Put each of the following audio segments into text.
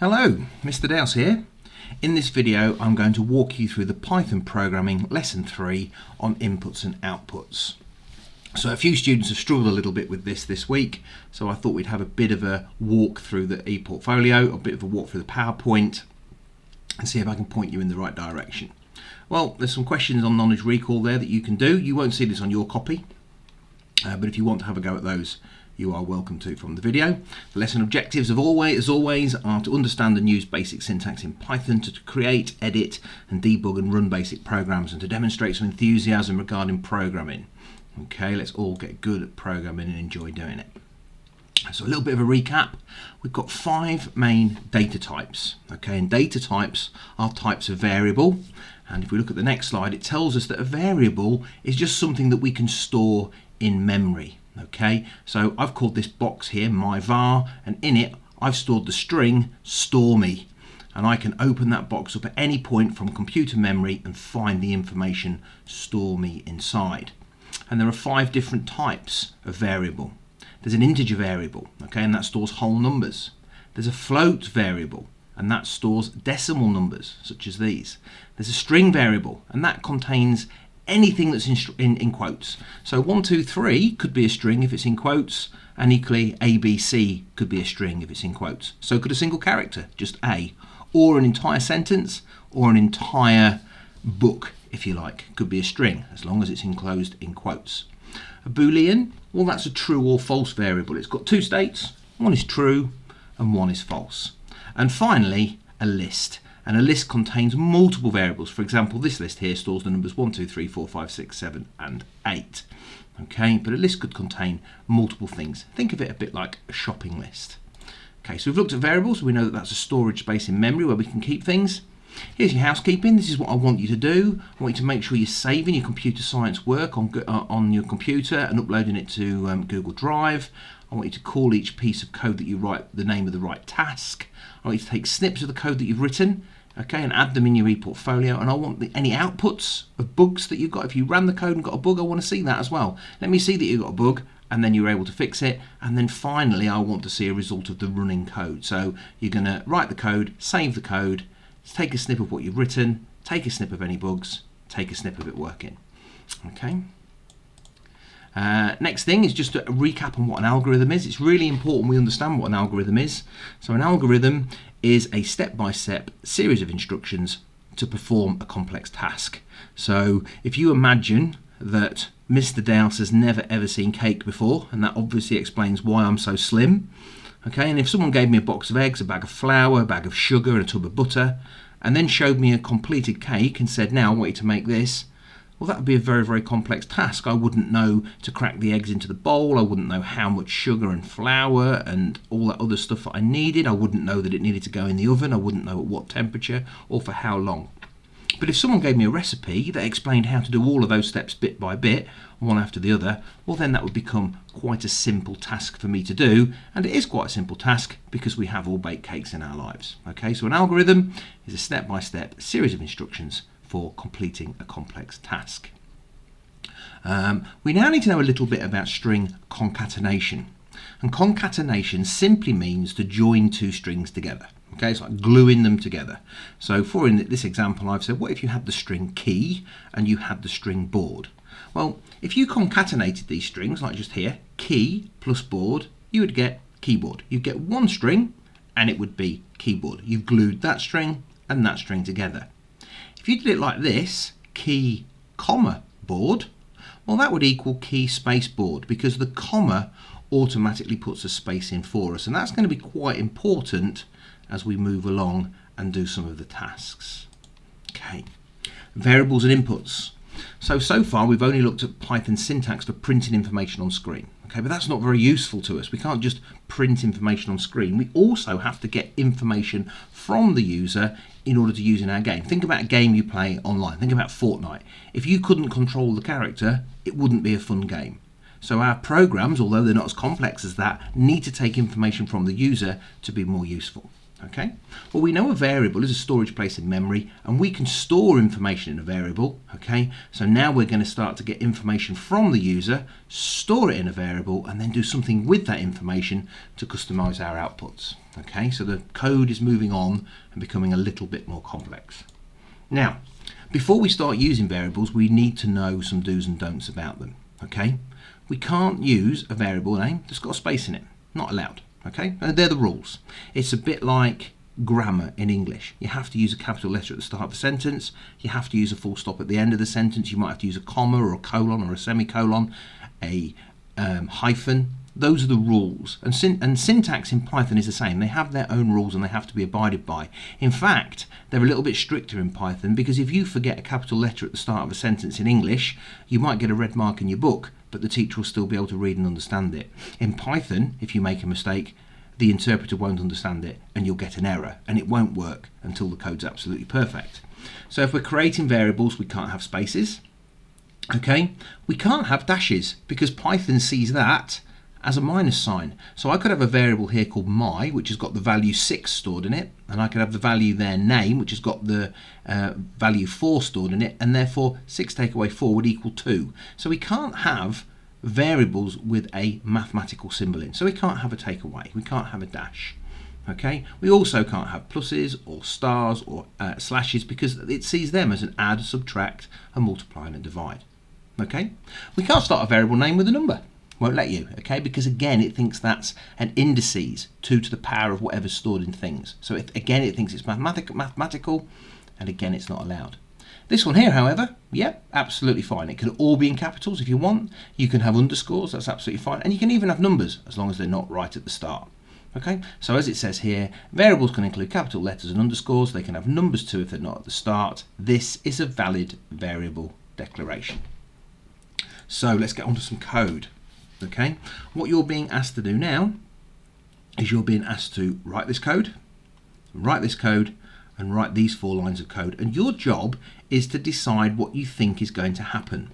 Hello, Mr. Dowse here. In this video I'm going to walk you through the Python programming lesson 3 on inputs and outputs. So a few students have struggled a little bit with this week, so I thought we'd have a bit of a walk through the ePortfolio, a bit of a walk through the PowerPoint, and see if I can point you in the right direction. Well, there's some questions on knowledge recall there that you can do. You won't see this on your copy, but if you want to have a go at those, you are welcome to from the video. The lesson objectives as always are to understand and use basic syntax in Python, to create, edit and debug and run basic programs, and to demonstrate some enthusiasm regarding programming. Okay, let's all get good at programming and enjoy doing it. So a little bit of a recap. We've got 5 main data types. Okay, and data types are types of variable. And if we look at the next slide, it tells us that a variable is just something that we can store in memory. Okay, so I've called this box here my var, and in it I've stored the string store me, and I can open that box up at any point from computer memory and find the information store me inside. And there are 5 different types of variable. There's an integer variable, okay, and that stores whole numbers. There's a float variable, and that stores decimal numbers such as these. There's a string variable, and that contains anything that's in quotes. So 1, 2, 3 could be a string if it's in quotes, and equally ABC could be a string if it's in quotes. So could a single character, just A, or an entire sentence, or an entire book, if you like, could be a string as long as it's enclosed in quotes. A Boolean, well, that's a true or false variable. It's got 2 states, one is true and one is false. And finally, a list. And a list contains multiple variables. For example, this list here stores the numbers 1, 2, 3, 4, 5, 6, 7 and 8. Okay, but a list could contain multiple things. Think of it a bit like a shopping list. Okay, so we've looked at variables. We know that that's a storage space in memory where we can keep things. Here's your housekeeping. This is what I want you to do. I want you to make sure you're saving your computer science work on your computer and uploading it to Google Drive. I want you to call each piece of code that you write the name of the right task. I want you to take snips of the code that you've written, okay, and add them in your ePortfolio. And I want any outputs of bugs that you've got. If you ran the code and got a bug, I want to see that as well. Let me see that you got a bug, and then you're able to fix it. And then finally, I want to see a result of the running code. So you're going to write the code, save the code, take a snip of what you've written, take a snip of any bugs, take a snip of it working. Okay. Next thing is just a recap on what an algorithm is. It's really important we understand what an algorithm is. So an algorithm is a step-by-step series of instructions to perform a complex task. So if you imagine that Mr. Dowse has never ever seen cake before, and that obviously explains why I'm so slim. Okay, and if someone gave me a box of eggs, a bag of flour, a bag of sugar and a tub of butter, and then showed me a completed cake and said, now I want you to make this, well, that would be a very, very complex task. I wouldn't know to crack the eggs into the bowl. I wouldn't know how much sugar and flour and all that other stuff that I needed. I wouldn't know that it needed to go in the oven. I wouldn't know at what temperature or for how long. But if someone gave me a recipe that explained how to do all of those steps bit by bit, one after the other, well, then that would become quite a simple task for me to do. And it is quite a simple task because we have all baked cakes in our lives. Okay, so an algorithm is a step-by-step series of instructions for completing a complex task. We now need to know a little bit about string concatenation. And concatenation simply means to join 2 strings together. Okay, it's like gluing them together. So for in this example, I've said, what if you had the string key and you had the string board? Well, if you concatenated these strings, like just here, key plus board, you would get keyboard. You'd get 1 string and it would be keyboard. You've glued that string and that string together. If you did it like this, key, comma, board, well, that would equal key space board because the comma automatically puts a space in for us. And that's going to be quite important as we move along and do some of the tasks. Okay, variables and inputs. So far we've only looked at Python syntax for printing information on screen. Okay, but that's not very useful to us. We can't just print information on screen. We also have to get information from the user in order to use in our game. Think about a game you play online. Think about Fortnite. If you couldn't control the character, it wouldn't be a fun game. So our programs, although they're not as complex as that, need to take information from the user to be more useful. Okay, well, we know a variable is a storage place in memory, and we can store information in a variable. Okay, so now we're going to start to get information from the user, store it in a variable, and then do something with that information to customize our outputs. Okay, so the code is moving on and becoming a little bit more complex. Now, before we start using variables, we need to know some do's and don'ts about them. Okay, we can't use a variable name that's got a space in it. Not allowed. Okay, and they're the rules. It's a bit like grammar in English. You have to use a capital letter at the start of a sentence. You have to use a full stop at the end of the sentence. You might have to use a comma or a colon or a semicolon, a hyphen. Those are the rules. And syntax in Python is the same. They have their own rules and they have to be abided by. In fact, they're a little bit stricter in Python, because if you forget a capital letter at the start of a sentence in English, you might get a red mark in your book, but the teacher will still be able to read and understand it. In Python, if you make a mistake, the interpreter won't understand it and you'll get an error, and it won't work until the code's absolutely perfect. So if we're creating variables, we can't have spaces. Okay, we can't have dashes, because Python sees that as a minus sign. So I could have a variable here called my, which has got the value 6 stored in it, and I could have the value there name, which has got the value 4 stored in it, and therefore 6 take away 4 would equal 2. So we can't have variables with a mathematical symbol in. So we can't have a takeaway, we can't have a dash. Okay, we also can't have pluses or stars or slashes, because it sees them as an add, subtract, a multiply and a divide. Okay, we can't start a variable name with a number. Won't let you, okay, because again it thinks that's an indices, 2 to the power of whatever's stored in things. So again it thinks it's mathematical, and again it's not allowed. This one here, however, yep, absolutely fine. It can all be in capitals if you want. You can have underscores, that's absolutely fine, and you can even have numbers as long as they're not right at the start. Okay, so as it says here, variables can include capital letters and underscores. They can have numbers too if they're not at the start. This is a valid variable declaration. So let's get on to some code. Okay, what you're being asked to do now is you're being asked to write this code, and write these 4 lines of code, and your job is to decide what you think is going to happen.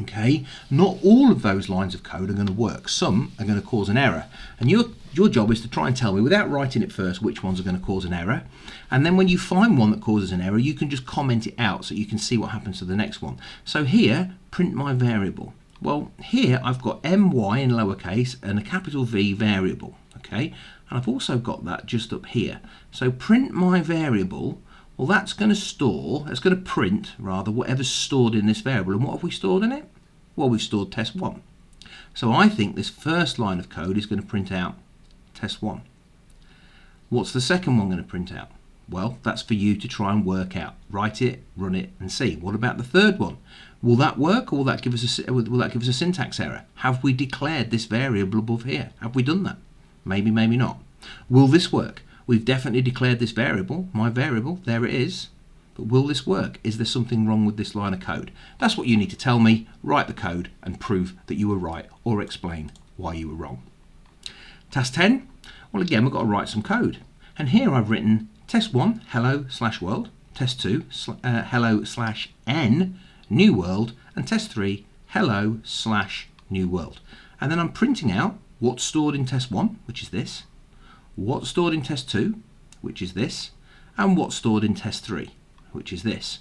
Okay, not all of those lines of code are going to work. Some are going to cause an error, and your job is to try and tell me, without writing it first, which ones are going to cause an error, and then when you find one that causes an error, you can just comment it out so you can see what happens to the next one. So here, print my variable. Well, here I've got my in lowercase and a capital V variable, okay? And I've also got that just up here. So print my variable, well, that's going to print whatever's stored in this variable. And what have we stored in it? Well, we've stored test1. So I think this first line of code is going to print out test1. What's the second one going to print out? Well, that's for you to try and work out. Write it, run it, and see. What about the third one? Will that work, or will that give us a syntax error? Have we declared this variable above here? Have we done that? Maybe, maybe not. Will this work? We've definitely declared this variable, my variable, there it is. But will this work? Is there something wrong with this line of code? That's what you need to tell me. Write the code and prove that you were right, or explain why you were wrong. Task 10. Well, again, we've got to write some code. And here I've written test1 hello/world, test2 hello/n new world, and test3 hello/new world. And then I'm printing out what's stored in test1, which is this, what's stored in test2, which is this, and what's stored in test3, which is this.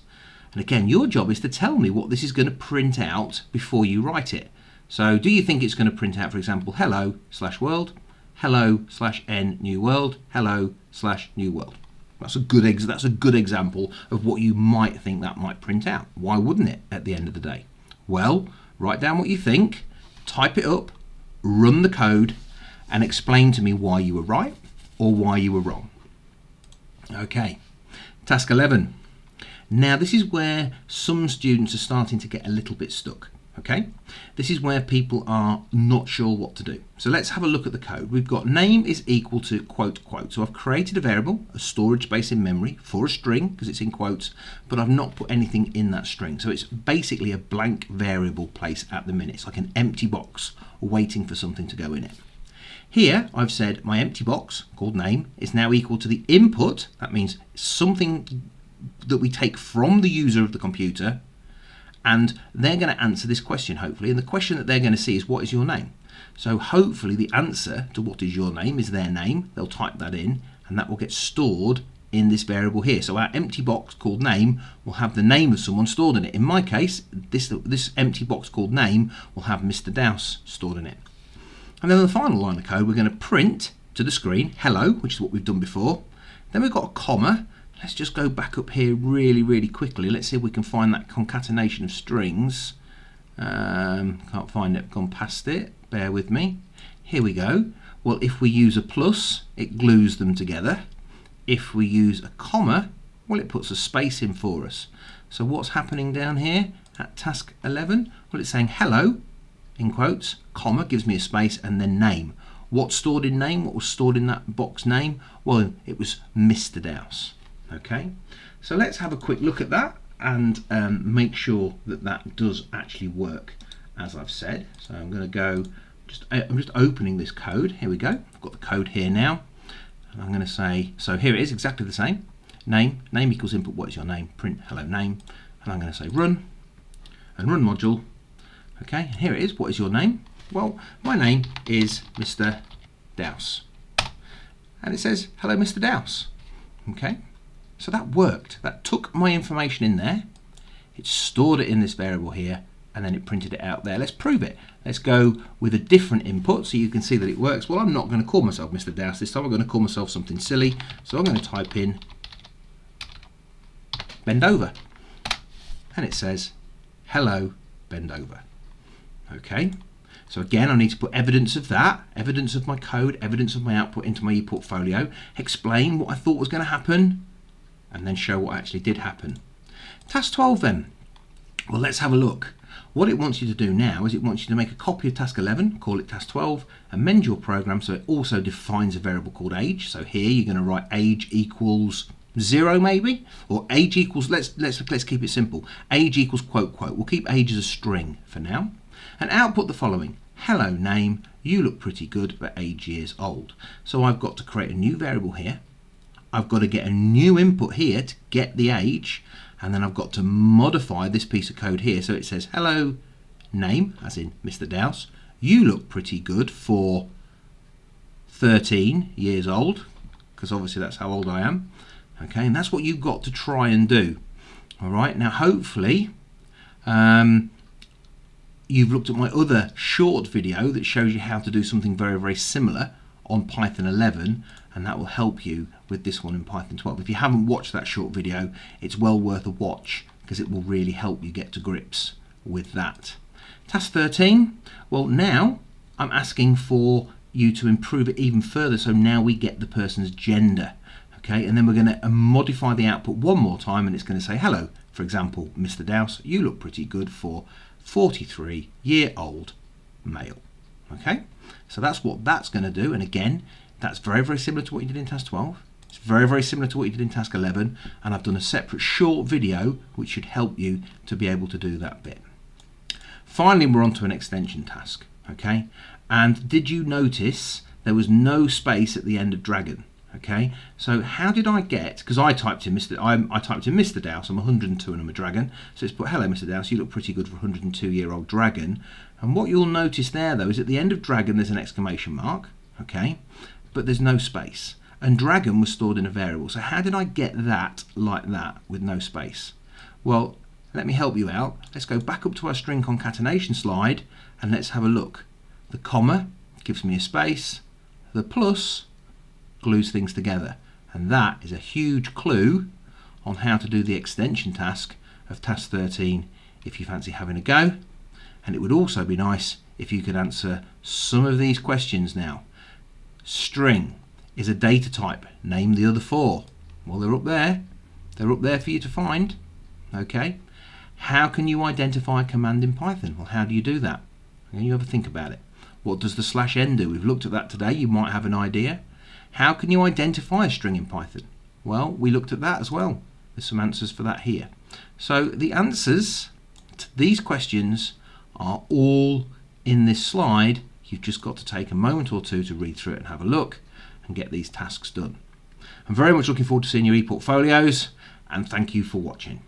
And again, your job is to tell me what this is going to print out before you write it. So do you think it's going to print out, for example, hello/world, hello/n new world, hello/new world? That's a good example of what you might think that might print out. Why wouldn't it at the end of the day? Well, write down what you think, type it up, run the code, and explain to me why you were right or why you were wrong. Okay, task 11. Now this is where some students are starting to get a little bit stuck. Okay, this is where people are not sure what to do. So let's have a look at the code. We've got name is equal to quote quote. So I've created a variable, a storage space in memory for a string because it's in quotes, but I've not put anything in that string. So it's basically a blank variable place at the minute. It's like an empty box waiting for something to go in it. Here I've said my empty box called name is now equal to the input. That means something that we take from the user of the computer, and they're going to answer this question, hopefully. And the question that they're going to see is, what is your name? So hopefully the answer to what is your name is their name. They'll type that in, and that will get stored in this variable here. So our empty box called name will have the name of someone stored in it. In my case, this empty box called name will have Mr. Dowse stored in it. And then the final line of code, we're going to print to the screen hello, which is what we've done before. Then we've got a comma. Let's just go back up here really quickly. Let's see if we can find that concatenation of strings. Can't find it, gone past it, bear with me. Here we go. Well, if we use a plus, it glues them together. If we use a comma, well, it puts a space in for us. So what's happening down here at task 11? Well, it's saying hello, in quotes, comma, gives me a space, and then name. What's stored in name? What was stored in that box name? Well, it was Mr. Dowse. Okay, so let's have a quick look at that and make sure that that does actually work as I've said. So I'm going to go, I'm just opening this code. Here we go. I've got the code here now. And I'm going to say, so here it is, exactly the same. Name equals input, what is your name? Print hello name. And I'm going to say run, and run module. Okay, here it is, what is your name? Well, my name is Mr. Dowse. And it says, hello Mr. Dowse. Okay, so that worked. That took my information in there, it stored it in this variable here, and then it printed it out there. Let's prove it. Let's go with a different input so you can see that it works. Well, I'm not going to call myself Mr. Dowse this time. I'm going to call myself something silly. So I'm going to type in bend over. And it says, hello, bend over. Okay. So again, I need to put evidence of that, evidence of my code, evidence of my output into my ePortfolio, explain what I thought was going to happen, and then show what actually did happen. Task 12 then. Well, let's have a look. What it wants you to do now is it wants you to make a copy of task 11, call it task 12, amend your program so it also defines a variable called age. So here you're going to write age equals 0 maybe, or age equals, let's keep it simple. Age equals quote quote. We'll keep age as a string for now. And output the following. Hello name, you look pretty good but age years old. So I've got to create a new variable here. I've got to get a new input here to get the age, and then I've got to modify this piece of code here so it says hello name, as in Mr. Dowse, you look pretty good for 13 years old, because obviously that's how old I am. Okay, and that's what you've got to try and do. All right, now hopefully you've looked at my other short video that shows you how to do something very similar on Python 11, and that will help you with this one in Python 12. If you haven't watched that short video, it's well worth a watch because it will really help you get to grips with that. Task 13, well now I'm asking for you to improve it even further, so now we get the person's gender. Okay, and then we're going to modify the output one more time, and it's going to say hello, for example, Mr. Dowse, you look pretty good for 43-year-old male. Okay, so that's what that's going to do, and again, that's very similar to what you did in task 12. It's very similar to what you did in task 11, and I've done a separate short video which should help you to be able to do that bit. Finally, we're on to an extension task. Okay, and did you notice there was no space at the end of dragon? Okay, so how did I get, because I typed in Mr. Dowse, I'm 102 and I'm a dragon, so it's put hello Mr. Dowse, you look pretty good for a 102-year-old dragon. And what you'll notice there though is at the end of dragon there's an exclamation mark, okay, but there's no space, and dragon was stored in a variable. So how did I get that like that with no space? Well, let me help you out. Let's go back up to our string concatenation slide and let's have a look. The comma gives me a space, the plus glues things together, and that is a huge clue on how to do the extension task of task 13 if you fancy having a go. And it would also be nice if you could answer some of these questions now. String is a data type, name the other four. Well, they're up there for you to find. Okay, how can you identify a command in Python? Well, how do you do that? And you ever think about it. What does the /n do? We've looked at that today, you might have an idea. How can you identify a string in Python? Well, we looked at that as well. There's some answers for that here. So the answers to these questions are all in this slide. You've just got to take a moment or two to read through it and have a look and get these tasks done. I'm very much looking forward to seeing your ePortfolios, and thank you for watching.